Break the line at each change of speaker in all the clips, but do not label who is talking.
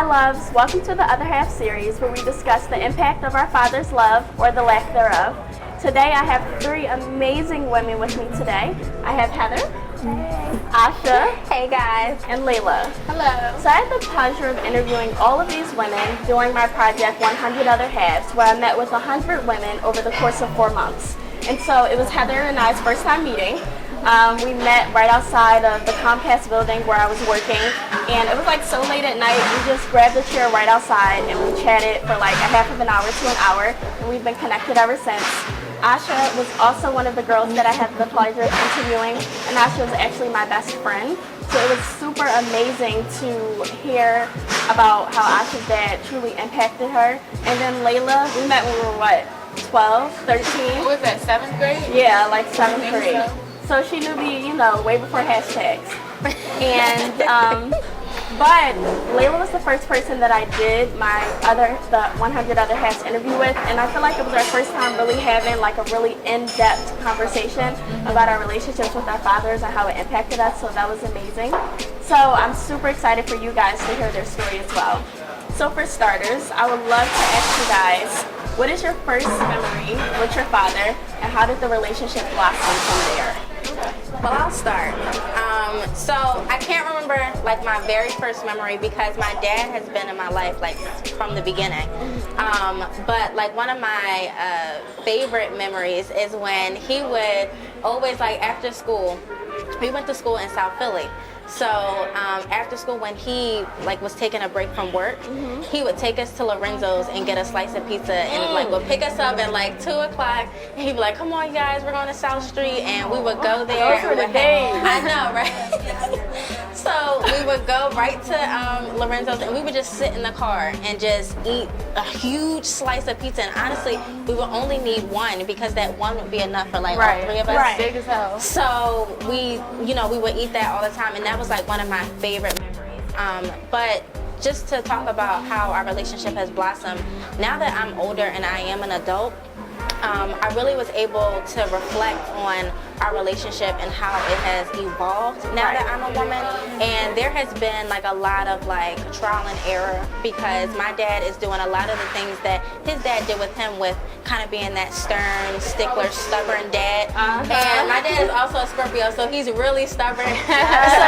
loves, welcome to the Other Half series where we discuss the impact of our Father's love or the lack thereof. Today I have three amazing women with me today. I have Heather,
Hey.
Asha,
Hey guys,
and Lailah.
hello.
So I had the pleasure of interviewing all of these women during my project 100 Other Halves, where I met with 100 women over the course of 4 months. And so it was Heather and I's first time meeting. We met right outside of the Comcast building where I was working, and it was like so late at night, we just grabbed a chair right outside and we chatted for like a half of an hour to an hour, and we've been connected ever since. Asha was also one of the girls that I had the pleasure of interviewing, and Asha was actually my best friend. So it was super amazing to hear about how Asha's dad truly impacted her. And then Lailah, we met when we were what, 12, 13?
What was that, 7th grade?
Yeah, like 7th
I think
grade. So she knew me, way before hashtags. And, but Lailah was the first person that I did the 100 Other Halves interview with, and I feel like it was our first time really having like a really in-depth conversation about our relationships with our fathers and how it impacted us, so that was amazing. So I'm super excited for you guys to hear their story as well. So for starters, I would love to ask you guys, what is your first memory with your father, and how did the relationship blossom from there?
Well, I'll start. So I can't remember like my very first memory because my dad has been in my life like from the beginning. But like one of my favorite memories is when he would always like after school, we went to school in South Philly. So after school, when he like was taking a break from work, he would take us to Lorenzo's and get a slice of pizza, and like would pick us up at like 2 o'clock. And he'd be like, "Come on, you guys, we're going to South Street," and we would go there.
Those were the days.
I know, right? So we would go right to Lorenzo's, and we would just sit in the car and just eat a huge slice of pizza. And honestly, we would only need one because that one would be enough for like all three of us.
Right.
Big as hell.
So we would eat that all the time, and that was like one of my favorite memories. But just to talk about how our relationship has blossomed, now that I'm older and I am an adult, I really was able to reflect on our relationship and how it has evolved now that I'm a woman. And there has been like a lot of like trial and error because my dad is doing a lot of the things that his dad did with him, with kind of being that stern, stickler, stubborn dad. And my dad is also a Scorpio, so he's really stubborn. So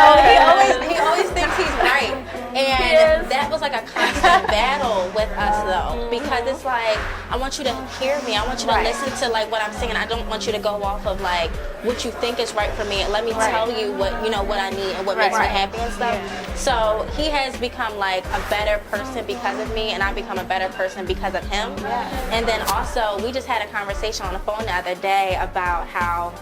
he always thinks he's right. And that was like a constant battle with us though, because it's like, I want you to hear me, I want you to listen to like what I'm saying. I don't want you to go off of like what you think is right for me, and let me tell you what what I need and what makes me happy and stuff. So he has become like a better person because of me, and I've become a better person because of him. And then also we just had a conversation on the phone the other day about how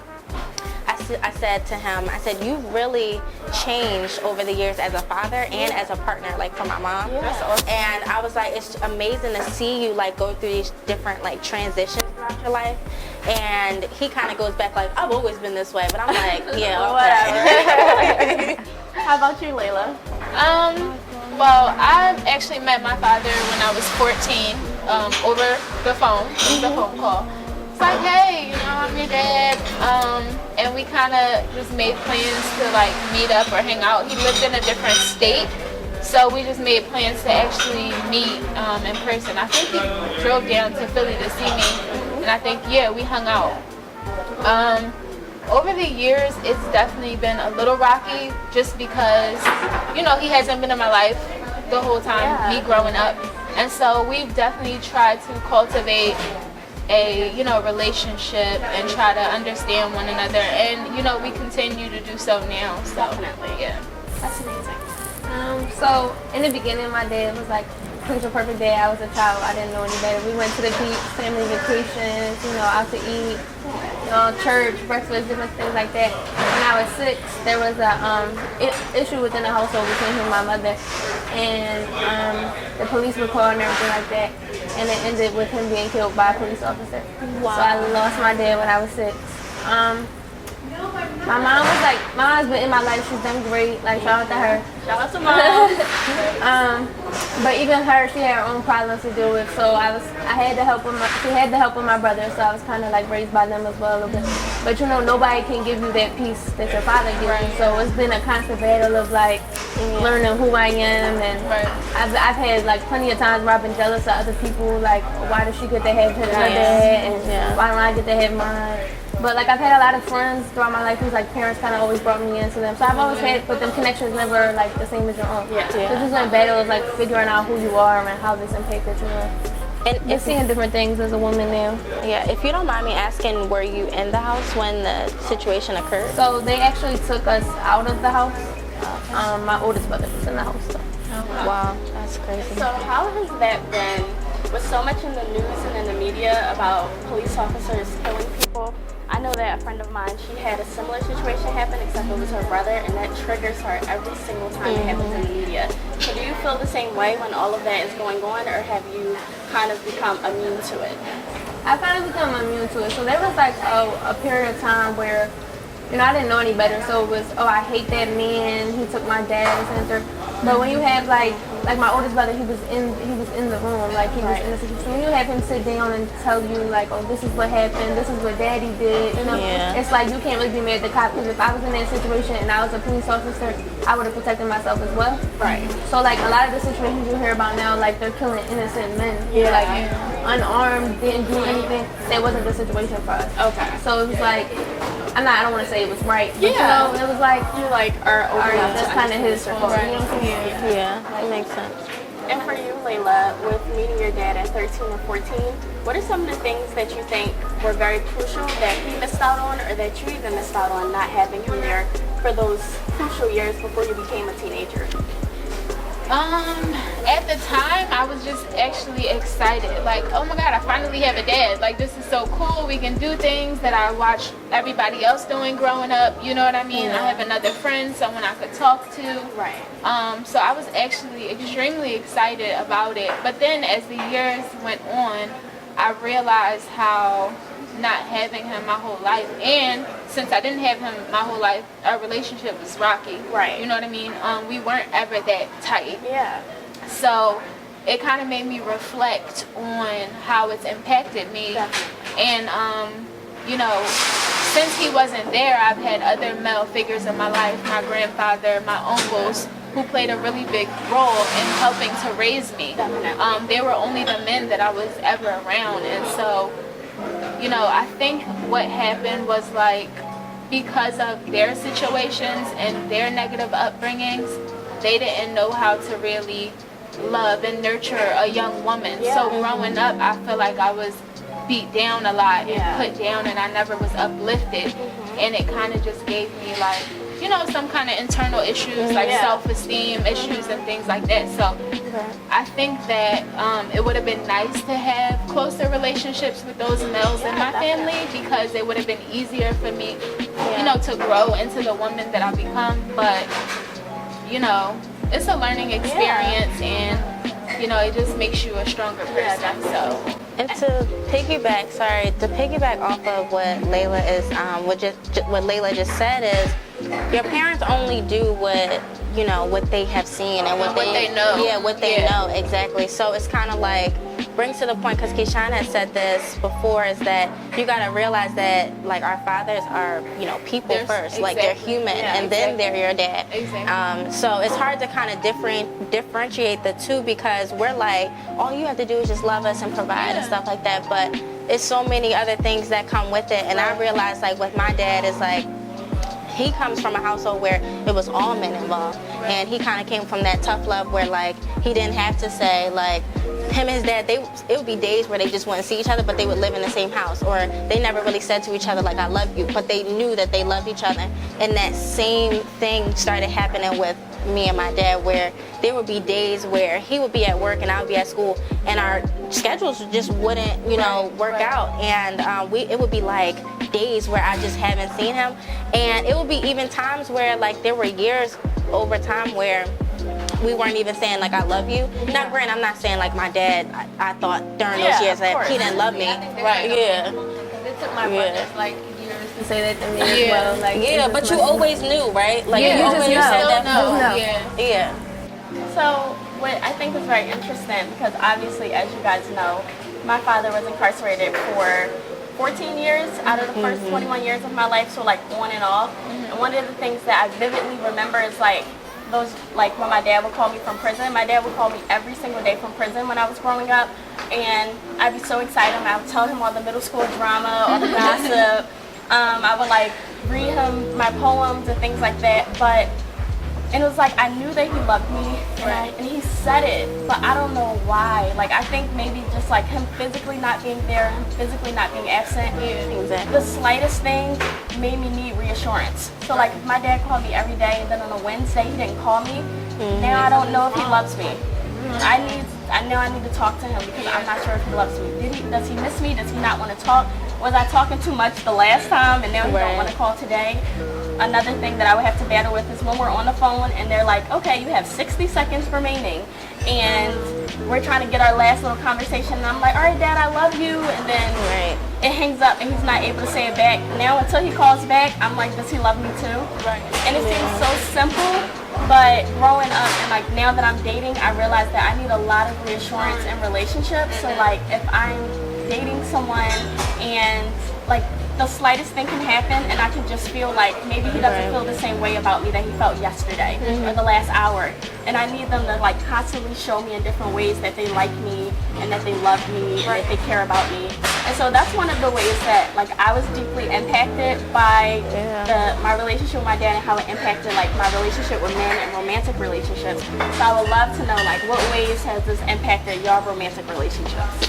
I said to him, I said, "You've really changed over the years as a father and as a partner, like for my mom." That's awesome. And I was like, it's amazing to see you like go through these different like transitions throughout your life. And he kind of goes back like, "I've always been this way," but I'm like, yeah,
whatever. How about you, Lailah?
Well, I actually met my father when I was 14 over the phone. It was a phone call. It's like, "Hey, I'm your dad," and we kind of just made plans to like meet up or hang out. He lived in a different state, so we just made plans to actually meet in person. I think he drove down to Philly to see me, and I think we hung out. Over the years, it's definitely been a little rocky, just because he hasn't been in my life the whole time, me growing up, and so we've definitely tried to cultivate a relationship and try to understand one another, and we continue to do so now. So
Definitely. That's amazing.
So in the beginning, my dad was like picture perfect day. I was a child. I didn't know any better. We went to the beach, family vacations, out to eat, church, breakfast, different things like that. When I was 6, there was a issue within the household between him and my mother, and the police were called and everything like that. And it ended with him being killed by a police officer. Wow. So I lost my dad when I was 6. My mom's been in my life. She's done great. Like, shout out to her.
Shout out to mom.
But even her, she had her own problems to deal with. So I had to help with she had to help with my brother. So I was kind of like raised by them as well a little bit. But you know, nobody can give you that peace that your father gives you. So it's been a constant battle of like learning who I am, and I've had like plenty of times where I've been jealous of other people. Like, why does she get to have her dad, and why don't I get to have mine? But like, I've had a lot of friends throughout my life whose like parents kind of always brought me into them. So I've always had, but them connections never like the same as your own. So it's just a battle of like figuring out who you are and how this impacted you. And just seeing different things as a woman now.
Yeah, if you don't mind me asking, were you in the house when the situation occurred?
So they actually took us out of the house. My oldest brother was in the house though.
Wow, that's crazy.
So how has that been with so much in the news and in the media about police officers killing people? I know that a friend of mine, she had a similar situation happen, except it was her brother, and that triggers her every single time it happens in the media. So do you feel the same way when all of that is going on, or have you kind of become immune to it?
I kind of become immune to it. So there was like a period of time where, you know, I didn't know any better. So it was, oh, I hate that man, he took my dad and center. But when you have like my oldest brother, he was in the room, like he was in the situation. When you have him sit down and tell you like, oh, this is what happened, this is what daddy did, you know, it's like you can't really be mad at the cop, because if I was in that situation and I was a police officer, I would have protected myself as well. Right. So like a lot of the situations you hear about now, like they're killing innocent men, like unarmed, didn't do anything. That wasn't the situation for us. Okay. So it was like, I don't want to say it was right, but you know, it was like,
you like are old enough
that's kind of his fault. You know what I'm saying?
Yeah, that makes sense.
And for you, Lailah, with meeting your dad at 13 or 14, what are some of the things that you think were very crucial that he missed out on, or that you even missed out on not having him there for those crucial years before you became a teenager?
At the time, I was just actually excited. Like, oh my God, I finally have a dad. Like, this is so cool. We can do things that I watched everybody else doing growing up. You know what I mean? I have another friend, someone I could talk to.
Right.
So I was actually extremely excited about it. But then as the years went on, I realized how not having him my whole life, and since I didn't have him my whole life, our relationship was rocky. Right. You know what I mean? We weren't ever that tight. Yeah. So it kind of made me reflect on how it's impacted me. Definitely. And you know, since he wasn't there, I've had other male figures in my life, my grandfather, my uncles, who played a really big role in helping to raise me. They were only the men that I was ever around, and so, you know, I think what happened was like, because of their situations and their negative upbringings, they didn't know how to really love and nurture a young woman. So growing up, I feel like I was beat down a lot and put down, and I never was uplifted. And it kind of just gave me like, you know, some kind of internal issues, like self-esteem issues and things like that. So I think that it would have been nice to have closer relationships with those males in my family, because it would have been easier for me, you know, to grow into the woman that I become. But, you know, it's a learning experience, and, you know, it just makes you a stronger person. So.
And to piggyback off of what Lailah is, what Lailah just said is, your parents only do what, you know, what they have seen and what they know. Yeah, what they know, exactly. So it's kind of like, brings to the point, because Keyshawn had said this before, is that you got to realize that, like, our fathers are, you know, people first. Like, they're human, and then they're your dad. So it's hard to kind of differentiate the two, because we're like, all you have to do is just love us and provide and stuff like that. But it's so many other things that come with it. And I realized, like, with my dad, is like, he comes from a household where it was all men involved, and he kind of came from that tough love where, like, he didn't have to say, like, him and his dad, it would be days where they just wouldn't see each other, but they would live in the same house, or they never really said to each other, like, I love you, but they knew that they loved each other. And that same thing started happening with me and my dad, where there would be days where he would be at work and I would be at school, and our schedules just wouldn't, you know, work out, and it would be like days where I just haven't seen him. And it would be even times where, like, there were years over time where we weren't even saying, like, I love you. Now, granted, I'm not saying, like, my dad, I thought during those years that he didn't love me.
Right. Yeah. Because it took my brothers, like, years to say that to me as well. Like,
Yeah, but you always knew, right? Like
Yeah,
you
you just
always
know.
said that.
No.
Yeah.
So what I think is very interesting, because obviously, as you guys know, my father was incarcerated for 14 years out of the first 21 years of my life, so like on and off. And one of the things that I vividly remember is like those, like when my dad would call me from prison. My dad would call me every single day from prison when I was growing up, and I'd be so excited. I would tell him all the middle school drama, all the gossip. I would like read him my poems and things like that, and it was like I knew that he loved me, and he said it, but I don't know why. Like I think maybe just like him physically not being there, him physically not being absent.
Exactly.
The slightest thing made me need reassurance. So like if my dad called me every day, and then on a Wednesday he didn't call me, now I don't know if he loves me. I know I need to talk to him because I'm not sure if he loves me. Does he miss me? Does he not want to talk? Was I talking too much the last time and now he don't want to call today? Another thing that I would have to battle with is when we're on the phone and they're like, okay, you have 60 seconds remaining and we're trying to get our last little conversation, and I'm like, all right, Dad, I love you, and then it hangs up and he's not able to say it back. Now until he calls back, I'm like, does he love me too? And it seems so simple, but growing up and like now that I'm dating, I realize that I need a lot of reassurance in relationships. So like if I'm dating someone and like the slightest thing can happen and I can just feel like maybe he doesn't feel the same way about me that he felt yesterday or the last hour, and I need them to like constantly show me in different ways that they like me and that they love me and that they care about me. And so that's one of the ways that like I was deeply impacted by my relationship with my dad and how it impacted like my relationship with men and romantic relationships. So I would love to know like what ways has this impacted your romantic relationships?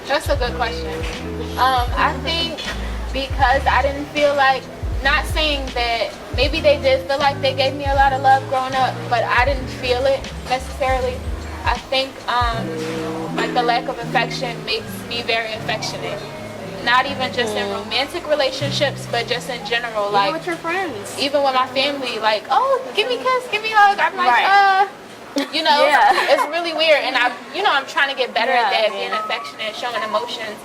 That's a good question. I think because I didn't feel like, not saying that maybe they did feel like they gave me a lot of love growing up, but I didn't feel it necessarily. I think like the lack of affection makes me very affectionate. Not even just in romantic relationships, but just in general. Like
Even with your friends.
Even with my family, like, oh, give me a kiss, give me a hug. I'm like, you know, it's really weird, and I'm trying to get better at that, being affectionate, showing emotions.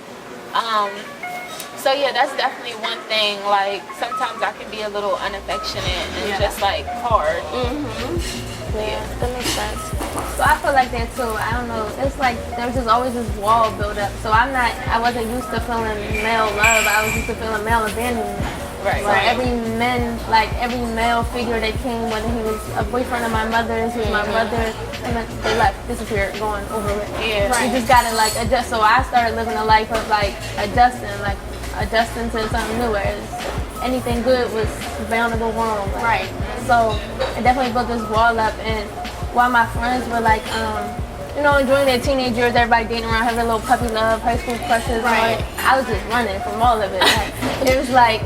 So yeah, that's definitely one thing. Like sometimes I can be a little unaffectionate and just like hard.
Yeah, that makes sense.
So I feel like that too. I don't know. It's like there's just always this wall built up. So I wasn't used to feeling male love. I was used to feeling male abandonment. Every male figure that came, whether he was a boyfriend of my mother's, he was my brother, and then they left, disappeared, going over it. You just gotta like adjust. So I started living a life of like adjusting to something new, whereas anything good was bound to go wrong. So it definitely built this wall up, and while my friends were like, enjoying their teenage years, everybody dating around, having a little puppy love, high school crushes, I was just running from all of it. Like, it was like,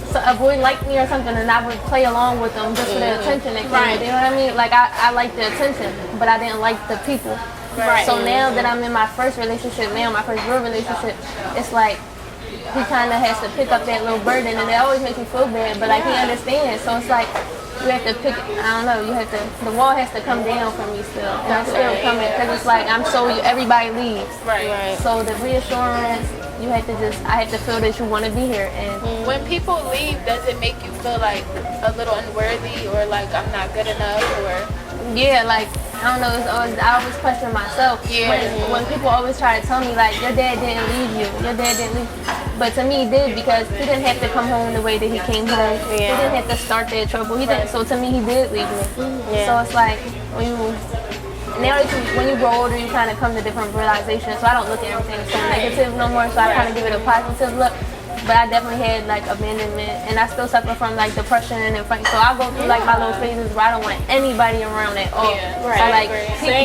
so a boy liked me or something, and I would play along with them just for the attention that came. You know what I mean? Like I liked the attention, but I didn't like the people. So now that I'm in my first relationship, my first real relationship, it's like he kind of has to pick up that little burden, and it always makes me feel bad, but like he understands. So it's like you have to pick. I don't know. The wall has to come down for me still, and I'm still coming because it's like everybody leaves. So the reassurance. I have to feel that you want to be here. And
when people leave, does it make you feel like a little unworthy or like I'm not good enough? Or
like I don't know. I always question myself. When people always try to tell me like your dad didn't leave you, but to me he did, because he didn't have to come home the way that he came home. He didn't have to start that trouble. He didn't. So to me he did leave me. So it's like when you grow older, you kind of come to different realizations. So I don't look at everything so negative no more. So I kind of give it a positive look. But I definitely had like abandonment, and I still suffer from like depression and so I go through like my little phases where I don't want anybody around at all. So like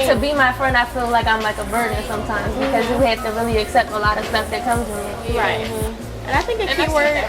to be my friend, I feel like I'm like a burden sometimes because you have to really accept a lot of stuff that comes with me.
And I think a key word.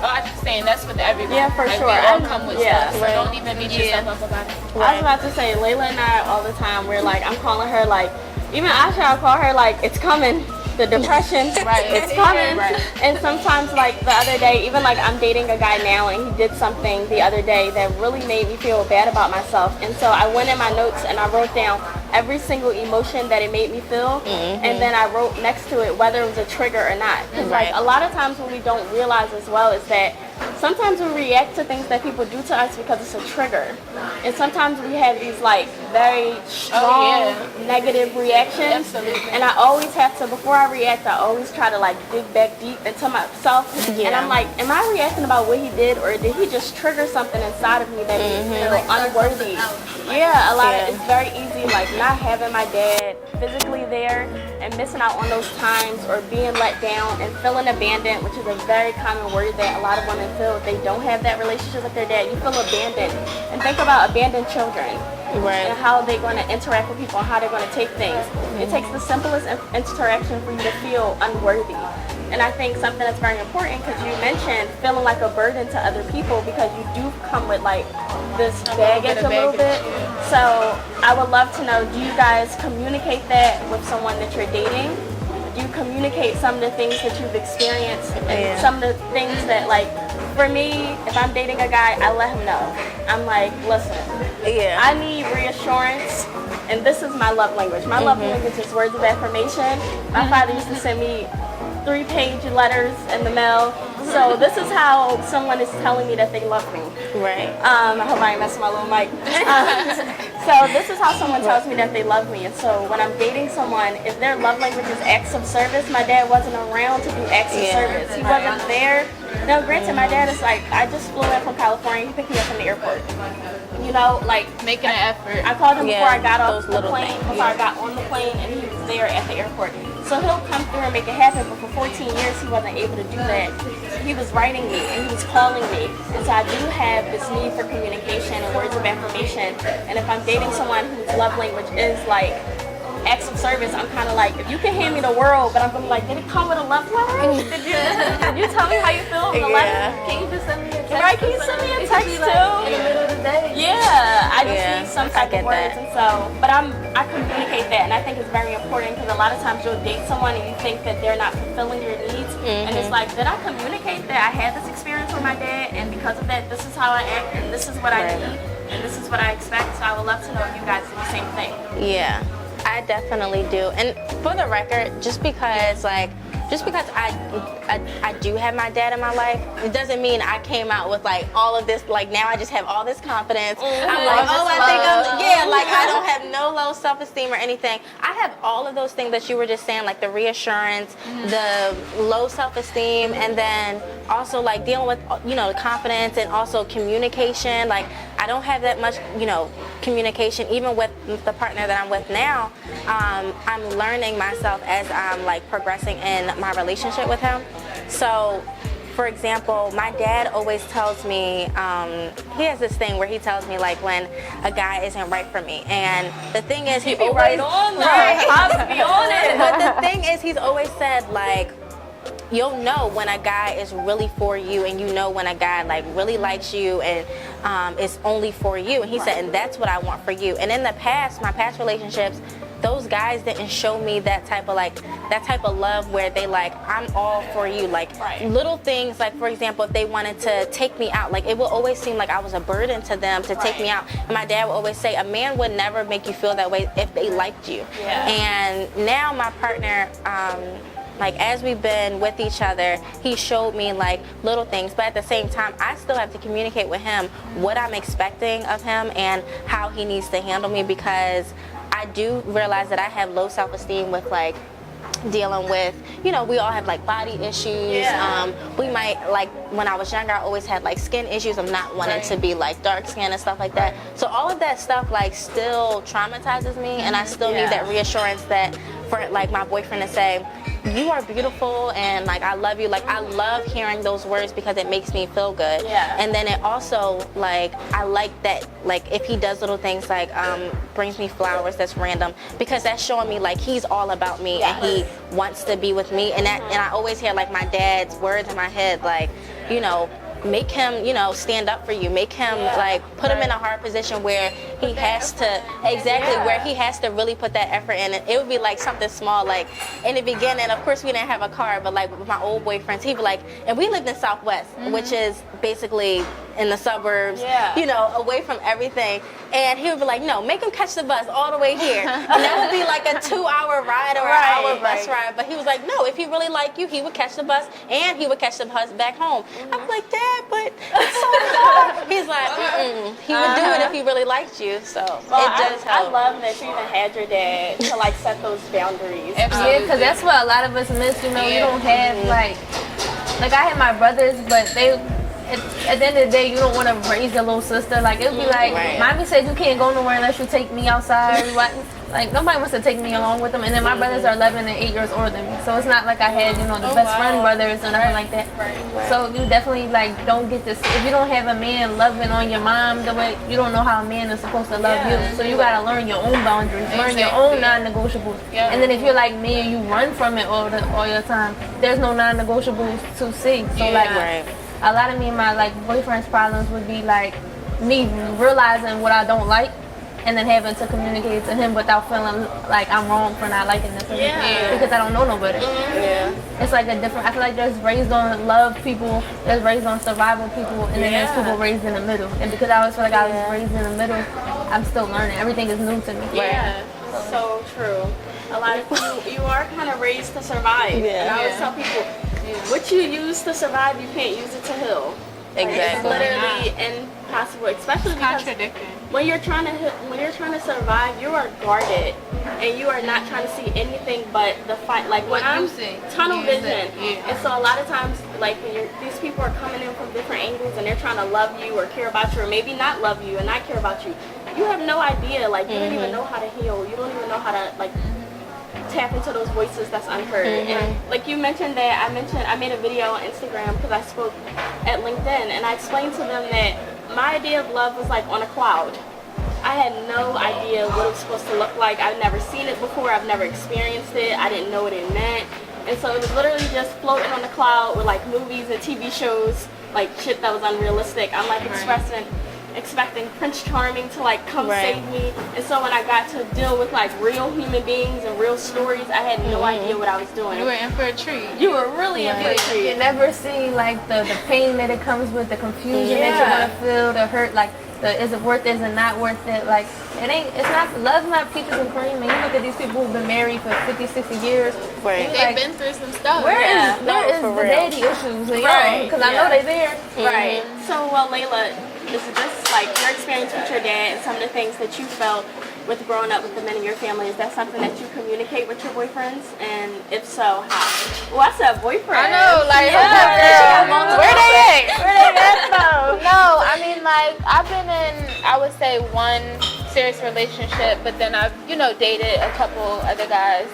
I'm just saying that's with everyone.
Yeah, for
like,
sure.
We all come with stuff, so don't even beat yourself up about it.
I was about to say, Lailah and I all the time, we're like, I'm calling her like, even Asha, I'll call her like, it's coming. The depression, it's coming. And sometimes like the other day, even like I'm dating a guy now and he did something the other day that really made me feel bad about myself. And so I went in my notes and I wrote down every single emotion that it made me feel, and then I wrote next to it whether it was a trigger or not. Because like a lot of times what we don't realize as well is that sometimes we react to things that people do to us because it's a trigger, and sometimes we have these like very strong negative reactions.
Absolutely.
And I always have to, before I react, I always try to like dig back deep into myself, and I'm like, am I reacting about what he did, or did he just trigger something inside of me that made me feel unworthy? Yeah, a lot of it's very easy like not having my dad physically there and missing out on those times, or being let down and feeling abandoned, which is a very common word that a lot of women feel if they don't have that relationship with their dad. You feel abandoned. And think about abandoned children, and how they're going to interact with people and how they're going to take things. It takes the simplest interaction for you to feel unworthy. And I think something that's very important, because you mentioned feeling like a burden to other people, because you do come with like this baggage a little bit. So I would love to know, do you guys communicate that with someone that you're dating? Do you communicate some of the things that you've experienced, and some of the things that, like, for me, if I'm dating a guy, I let him know. I'm like, listen, I need reassurance, and this is my love language. My love language is words of affirmation. My father used to send me 3-page letters in the mail. So this is how someone is telling me that they love me.
Right.
I hope I ain't messing my little mic. So this is how someone tells me that they love me. And so when I'm dating someone, if their love language is acts of service, my dad wasn't around to do acts of service. He wasn't there. Now, granted, my dad is like, I just flew in from California. He picked me up from the airport. You know, like
making an effort.
I called him before I got off the
little
plane,
things.
before I got on the plane, and he was there at the airport. So he'll come through and make it happen, but for 14 years he wasn't able to do that. He was writing me and he was calling me. And so I do have this need for communication and words of affirmation. And if I'm dating someone whose love language is like acts of service, I'm kind of like, if you can hand me the world, but I'm gonna be like, did it come with a love letter? Did you tell me how you feel in the letter?
Can you just send me a text?
Right, can you send me a text
be
too?
like in the middle of the day.
Yeah, I just need some type
I get
of words,
that.
and so, but I communicate that, and I think it's very important, because a lot of times you'll date someone and you think that they're not fulfilling your needs, and it's like, did I communicate that I had this experience with my dad, and because of that, this is how I act, and this is what I need, and this is what I expect. So I would love to know if you guys do the same thing.
Yeah, I definitely do. And for the record, just because I do have my dad in my life, it doesn't mean I came out with like all of this, like now I just have all this confidence. I'm like, I don't have no low self-esteem or anything. I have all of those things that you were just saying, like the reassurance, the low self-esteem, and then also like dealing with, the confidence, and also communication. Like I don't have that much, communication, even with the partner that I'm with now. I'm learning myself as I'm like progressing in my relationship with him. So, for example, my dad always tells me, he has this thing where he tells me like when a guy isn't right for me. And the thing is, he always
right on that. I'll be on it.
But the thing is, he's always said like, you'll know when a guy is really for you, and you know when a guy like really likes you and is only for you. And he said, and that's what I want for you. And in the past, my past relationships, those guys didn't show me that type of love where they like, I'm all for you. Like little things, like for example, if they wanted to take me out, like it will always seem like I was a burden to them to take me out. And my dad would always say, a man would never make you feel that way if they liked you. And now my partner, like as we've been with each other, he showed me like little things, but at the same time, I still have to communicate with him what I'm expecting of him and how he needs to handle me, because I do realize that I have low self-esteem with like dealing with, we all have like body issues. We might, like when I was younger, I always had like skin issues of not wanting to be like dark skin and stuff like that. So all of that stuff like still traumatizes me, and I still need that reassurance that for like my boyfriend to say, you are beautiful and like I love you. Like I love hearing those words because it makes me feel good. And then it also like I like that like if he does little things like brings me flowers that's random, because that's showing me like he's all about me and he wants to be with me. And I always hear like my dad's words in my head like, make him, you know, stand up for you. Make him like put him in a hard position where he has to where he has to really put that effort in. And it would be like something small, like in the beginning. Of course, we didn't have a car, but like with my old boyfriends, he'd be like, and we lived in Southwest, which is basically in the suburbs, you know, away from everything. And he would be like, no, make him catch the bus all the way here. And that would be like a 2-hour ride or an hour bus ride. But he was like, no, if he really liked you, he would catch the bus and he would catch the bus back home. I was like, Dad, but it's so far. He's like, he would do it if he really liked you. So it does help.
I love that you even had your dad to like set those boundaries.
Yeah, because that's what a lot of us miss. You know, you don't have like I had my brothers, but they. At the end of the day, you don't want to raise your little sister. Like, it would be like, Mommy said you can't go nowhere unless you take me outside. Like, nobody wants to take me along with them. And then my brothers are 11 and 8 years older than me. So it's not like I had, you know, the best friend brothers or nothing like that. So you definitely, like, don't get this. If you don't have a man loving on your mom the way, you don't know how a man is supposed to love you. So you got to learn your own boundaries, learn your own non-negotiables. And then if you're like me and you run from it all your time, there's no non-negotiables to see. So, like, a lot of me and my like boyfriend's problems would be like me realizing what I don't like and then having to communicate to him without feeling like I'm wrong for not liking this because I don't know nobody. It's like a different, I feel like there's raised on love people, there's raised on survival people, and then there's people raised in the middle. And because I always feel like I was raised in the middle, I'm still learning. Everything is new to me.
So true. A lot of you are kind of raised to survive. And I always tell people, what you use to survive, you can't use it to heal. It's literally impossible, especially because when you're trying to survive, you are guarded, and you are not trying to see anything but the fight. Like when I'm tunnel vision, and so a lot of times, like when these people are coming in from different angles, and they're trying to love you or care about you, or maybe not love you and not care about you. You have no idea. Like you don't even know how to heal. You don't even know how to like tap into those voices that's unheard. And like you mentioned that, I made a video on Instagram because I spoke at LinkedIn, and I explained to them that my idea of love was like on a cloud. I had no idea what it was supposed to look like. I've never seen it before. I've never experienced it. I didn't know what it meant. And so it was literally just floating on the cloud with like movies and TV shows, like shit that was unrealistic. I'm like expecting Prince Charming to like come save me, and so when I got to deal with like real human beings and real stories, I had no idea what I was doing.
You were in for a treat.
You were really in for a treat.
You never see like the pain that it comes with, the confusion that you're gonna feel, the hurt, like is it worth it, is it not worth it? Like it's not, love's not peaches and cream. And you look at these people who've been married for 50, 60 years.
They've like, been through some stuff.
Where is the daddy issues? Because I know they're there.
So well, Lailah, is it just like your experience with your dad and some of the things that you felt with growing up with the men in your family? Is that something that you communicate with your boyfriends? And if so, how? Well, I said boyfriend.
I know, like, where they at though? No, I mean, like, I've been in, I would say, one serious relationship, but then I've, dated a couple other guys.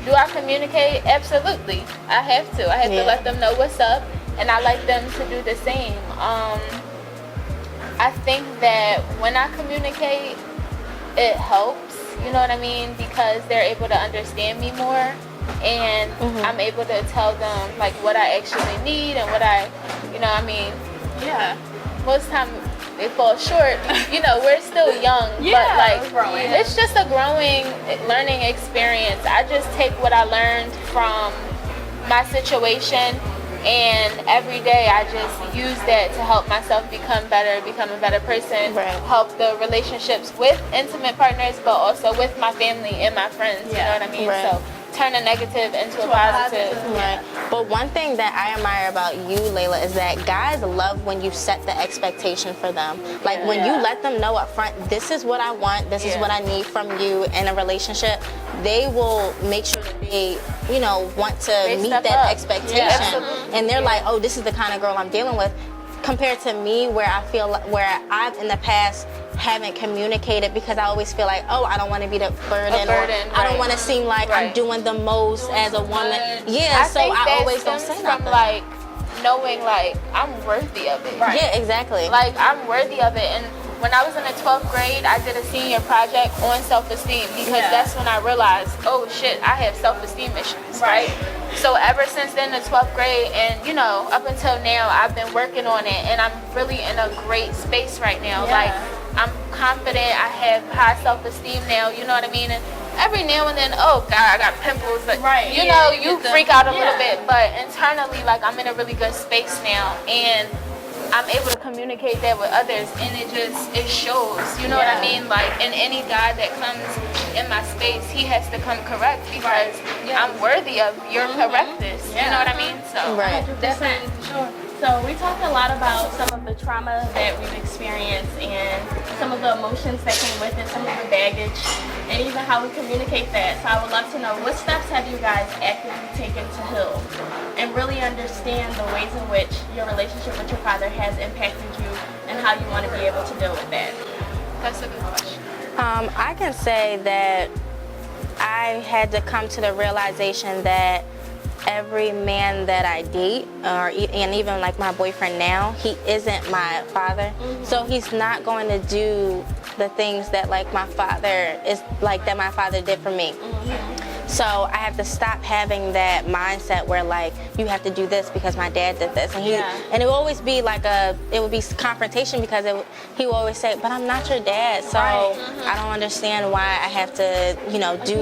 Do I communicate? Absolutely. I have to. I have to let them know what's up, and I like them to do the same. I think that when I communicate, it helps, you know what I mean? Because they're able to understand me more, and I'm able to tell them like what I actually need and what I, most time they fall short. We're still young, but like it's just a learning experience. I just take what I learned from my situation, and every day I just use that to help myself become better, become a better person, help the relationships with intimate partners, but also with my family and my friends, you know what I mean? So turn a negative into a positive.
But one thing that I admire about you, Lailah, is that guys love when you set the expectation for them. Like when you let them know up front, this is what I want, this is what I need from you in a relationship, they will make sure that they, want to meet that expectation. And they're like, oh, this is the kind of girl I'm dealing with. Compared to me, where I've in the past haven't communicated because I always feel like, oh, I don't want to be the burden, I don't want to seem like I'm doing the most as a woman. I always don't say nothing.
From like knowing like I'm worthy of it.
Yeah, exactly.
Like I'm worthy of it, and when I was in the 12th grade, I did a senior project on self-esteem because that's when I realized, oh shit, I have self-esteem issues, right? So ever since then, the 12th grade, and you know, up until now, I've been working on it, and I'm really in a great space right now. Like, I'm confident, I have high self-esteem now, you know what I mean? And every now and then, oh God, I got pimples, but you know, you freak out a little bit, but internally, like, I'm in a really good space now, and I'm able to communicate that with others, and it shows, you know what I mean? Like, and any guy that comes in my space, he has to come correct because I'm worthy of your correctness, you know what I mean? So,
Definitely, sure. So we talked a lot about some of the trauma that we've experienced and some of the emotions that came with it, some of the baggage, and even how we communicate that. So I would love to know, what steps have you guys actively taken to heal and really understand the ways in which your relationship with your father has impacted you and how you want to be able to deal with that?
that's a good question.
I can say that I had to come to the realization that every man that I date, and even like my boyfriend now, he isn't my father. So he's not going to do the things that like my father is like that my father did for me. So I have to stop having that mindset where like you have to do this because my dad did this, and and it will always be like it would be confrontation because he will always say, but I'm not your dad, so I don't understand why I have to do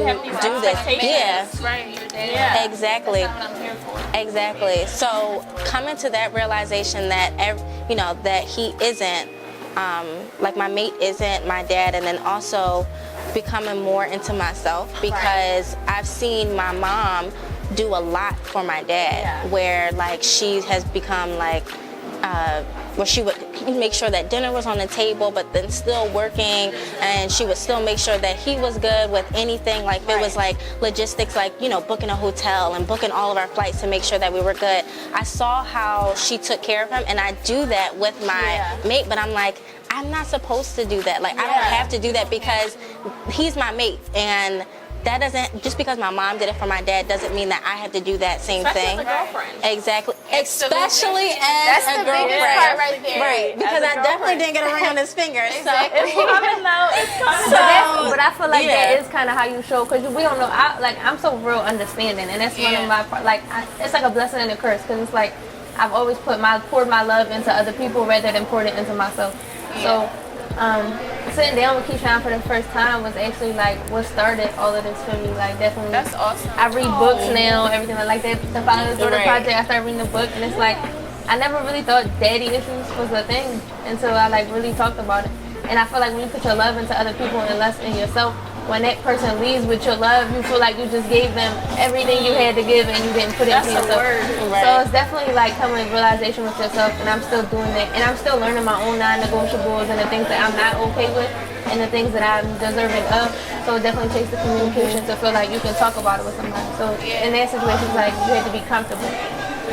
this.
Right, your dad.
Exactly.
That's not what I'm here for.
Exactly. So coming to that realization that that he isn't like my mate isn't my dad, and then also becoming more into myself because I've seen my mom do a lot for my dad where like she has become like where she would make sure that dinner was on the table but then still working, and she would still make sure that he was good with anything, like if it was like logistics, like booking a hotel and booking all of our flights to make sure that we were good. I saw how she took care of him, and I do that with my mate, but I'm like, I'm not supposed to do that. Like I don't have to do that because he's my mate, and that doesn't, just because my mom did it for my dad doesn't mean that I have to do that same thing.
As a girlfriend.
Exactly. Especially as a girlfriend.
Part right there.
Right. Because I definitely didn't get a ring on his finger.
It's coming though. It's coming.
But I feel like that is kind of how you show, because we don't know. I'm so real understanding, and that's one of my it's like a blessing and a curse, because it's like I've always poured my love into other people rather than poured it into myself. So sitting down with Keyshawn for the first time was actually like what started all of this for me. Like definitely,
That's awesome.
I read books now, everything like that. The Fatherhood project, I started reading the book, and it's like I never really thought daddy issues was a thing until I like really talked about it. And I feel like when you put your love into other people and less in yourself, when that person leaves with your love, you feel like you just gave them everything you had to give and you didn't put it into yourself. So it's definitely like coming to realization with yourself, and I'm still doing that. And I'm still learning my own non-negotiables and the things that I'm not okay with and the things that I'm deserving of. So it definitely takes the communication to feel like you can talk about it with somebody. So in that situation, it's like you have to be comfortable.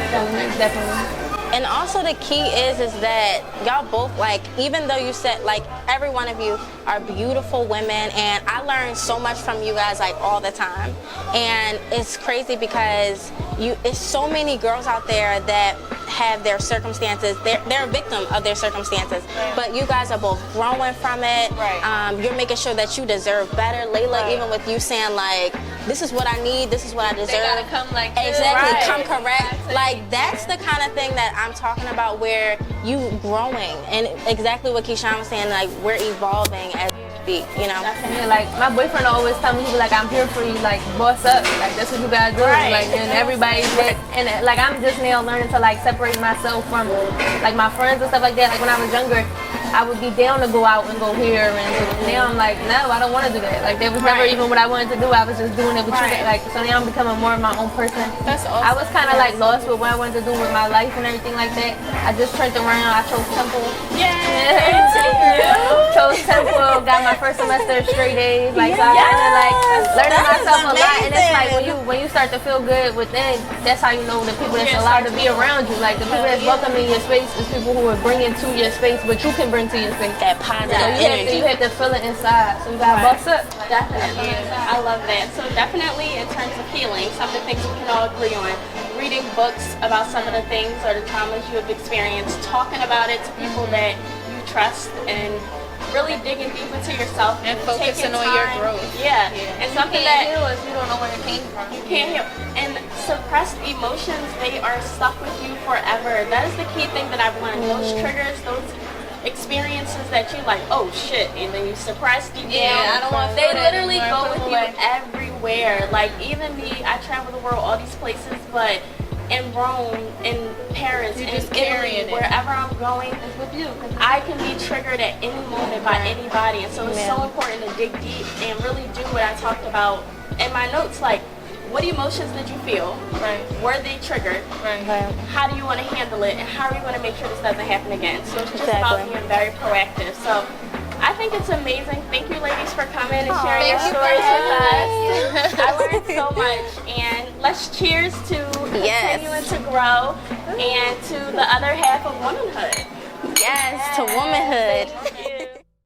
So definitely.
And also the key is that y'all both, like, even though you said, like, every one of you are beautiful women, and I learn so much from you guys, like, all the time. And it's crazy because it's so many girls out there that have their circumstances, they're a victim of their circumstances, but you guys are both growing from it. You're making sure that you deserve better. Lailah, even with you saying, like, this is what I need, this is what I deserve.
They gotta come like this.
Exactly, come correct. Like, that's the kind of thing that I'm talking about, where you growing, and exactly what Keyshawn was saying, like, we're evolving as we speak,
Yeah, like, my boyfriend always tell me, he be like, I'm here for you, like, boss up, like, that's what you gotta do. Like, and everybody's that, and like, I'm just now learning to, like, separate myself from, like, my friends and stuff like that. Like, when I was younger, I would be down to go out and go here, and now I'm like, no, I don't want to do that. Like, that was never even what I wanted to do. I was just doing it with you. Like, so now I'm becoming more of my own person.
That's awesome.
I was kind of like lost with what I wanted to do with my life and everything like that. I just turned around. I chose Temple. Chose Temple. Got my first semester straight A's. Like, so I kind of like learning myself a lot. And it's like when you start to feel good within, that's how you know the people that's allowed to be around you. Like, the people that's welcoming your space is people who are bringing to your space, but you can bring to your space.
That positive
You
energy.
have to feel it inside. So you gotta boss up.
Definitely. I love that. So definitely in terms of healing, some of the things we can all agree on. Reading books about some of the things or the traumas you have experienced, talking about it to people that you trust, and really digging deep into yourself
And
taking
focusing on your
time.
growth.
Yeah, and something that
heal if you don't know where it came from.
you can't heal. And suppressed emotions, they are stuck with you forever. That is the key thing that I've learned. Those triggers, those experiences that you like, oh shit, and then you suppress deep down.
I don't want to
They
feel that
literally
anymore.
go
Put
with
them
you
away.
everywhere. Like even me, I travel the world, all these places, but in Rome, in Paris,
You're
in
just
Italy,
carrying it.
wherever I'm going,
It's with you.
I can be triggered at any moment by anybody, and so it's so important to dig deep and really do what I talked about in my notes. Like, what emotions did you feel?
Right.
Were they triggered?
Right.
How do you want to handle it, and how are you going to make sure this doesn't happen again? So it's just about
Exactly.
being very proactive. So I think it's amazing. Thank you, ladies, for coming and sharing your
thank you for
stories with
having
us. I learned so much, and let's cheers to
Yes.
continuing to grow and to the other half of womanhood.
Yes, to womanhood.